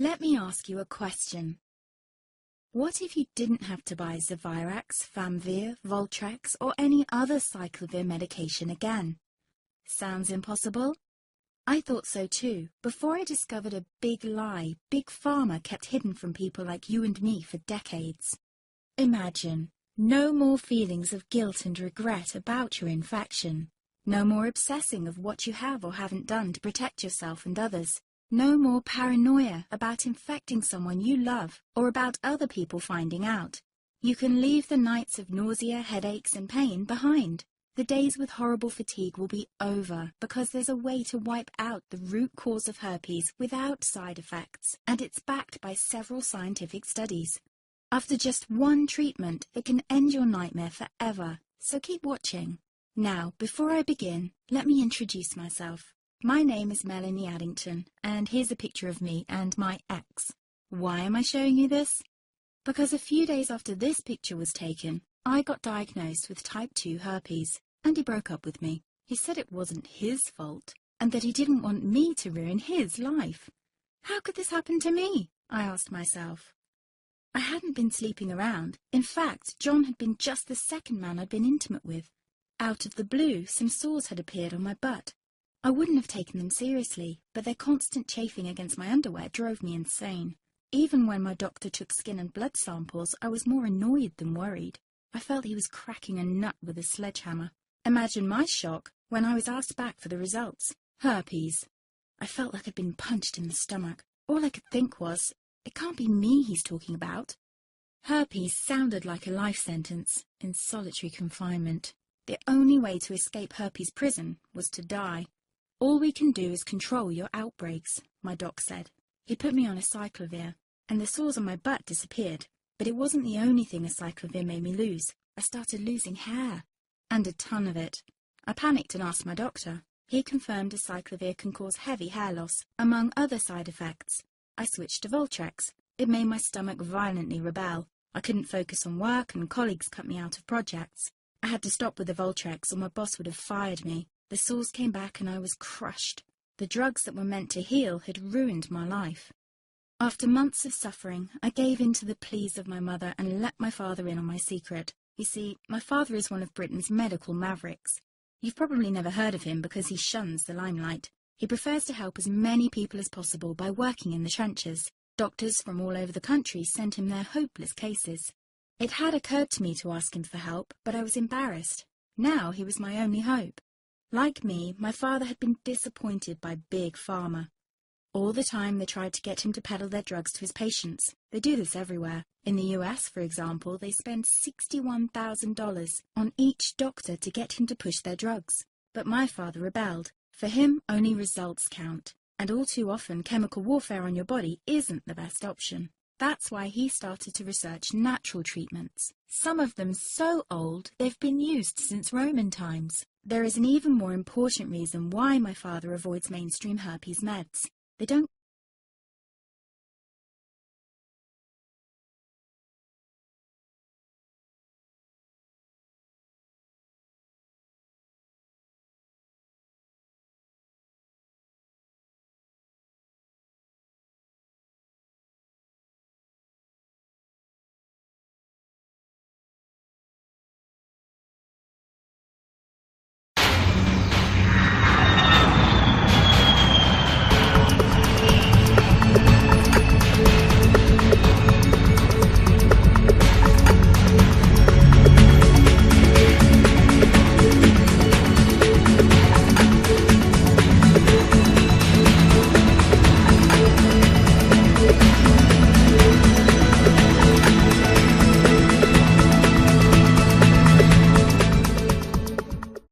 Let me ask you a question. What if you didn't have to buy Zevirax, Famvir, Voltrex, or any other cyclovir medication again? Sounds impossible? I thought so too, before I discovered a big lie Big Pharma kept hidden from people like you and me for decades. Imagine, no more feelings of guilt and regret about your infection. No more obsessing of what you have or haven't done to protect yourself and others. No more paranoia about infecting someone you love or about other people finding out. You can leave the nights of nausea, headaches and pain behind. The days with horrible fatigue will be over because there's a way to wipe out the root cause of herpes without side effects, and it's backed by several scientific studies. After just one treatment, it can end your nightmare forever, so keep watching. Now, before I begin, let me introduce myself. My name is Melanie Addington, and here's a picture of me and my ex. Why am I showing you this? Because a few days after this picture was taken, I got diagnosed with type 2 herpes, and he broke up with me. He said it wasn't his fault, and that he didn't want me to ruin his life. How could this happen to me? I asked myself. I hadn't been sleeping around. In fact, John had been just the second man I'd been intimate with. Out of the blue, some sores had appeared on my butt. I wouldn't have taken them seriously, but their constant chafing against my underwear drove me insane. Even when my doctor took skin and blood samples, I was more annoyed than worried. I felt he was cracking a nut with a sledgehammer. Imagine my shock when I was asked back for the results. Herpes. I felt like I'd been punched in the stomach. All I could think was, it can't be me he's talking about. Herpes sounded like a life sentence in solitary confinement. The only way to escape herpes prison was to die. All we can do is control your outbreaks, my doc said. He put me on a cyclovir, and the sores on my butt disappeared. But it wasn't the only thing a cyclovir made me lose. I started losing hair, and a ton of it. I panicked and asked my doctor. He confirmed a cyclovir can cause heavy hair loss, among other side effects. I switched to Voltrex. It made my stomach violently rebel. I couldn't focus on work, and colleagues cut me out of projects. I had to stop with the Voltrex, or my boss would have fired me. The sores came back and I was crushed. The drugs that were meant to heal had ruined my life. After months of suffering, I gave in to the pleas of my mother and let my father in on my secret. You see, my father is one of Britain's medical mavericks. You've probably never heard of him because he shuns the limelight. He prefers to help as many people as possible by working in the trenches. Doctors from all over the country sent him their hopeless cases. It had occurred to me to ask him for help, but I was embarrassed. Now he was my only hope. Like me, my father had been disappointed by Big Pharma. All the time they tried to get him to peddle their drugs to his patients. They do this everywhere. In the US, for example, they spend $61,000 on each doctor to get him to push their drugs. But my father rebelled. For him, only results count. And all too often, chemical warfare on your body isn't the best option. That's why he started to research natural treatments. Some of them so old, they've been used since Roman times. There is an even more important reason why my father avoids mainstream herpes meds. They don't